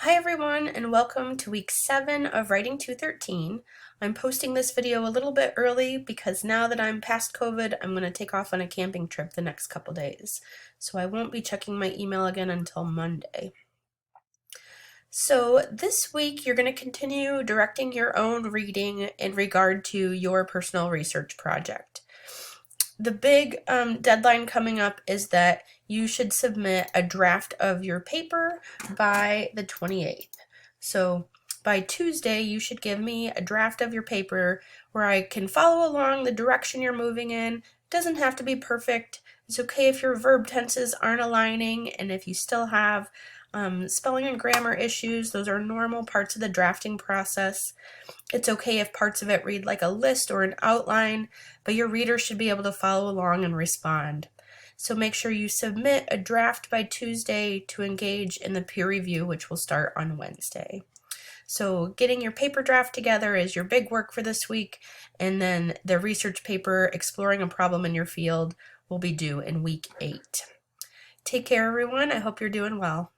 Hi everyone, and welcome to week 7 of Writing 213. I'm posting this video a little bit early because now that I'm past COVID, I'm going to take off on a camping trip the next couple days. So I won't be checking my email again until Monday. So this week you're going to continue directing your own reading in regard to your personal research project. The big deadline coming up is that you should submit a draft of your paper by the 28th. So by Tuesday, you should give me a draft of your paper where I can follow along the direction you're moving in. It doesn't have to be perfect. It's okay if your verb tenses aren't aligning, and if you still have spelling and grammar issues. Those are normal parts of the drafting process. It's okay if parts of it read like a list or an outline, but your reader should be able to follow along and respond. So make sure you submit a draft by Tuesday to engage in the peer review, which will start on Wednesday. So getting your paper draft together is your big work for this week, and then the research paper exploring a problem in your field will be due in week 8. Take care, everyone. I hope you're doing well.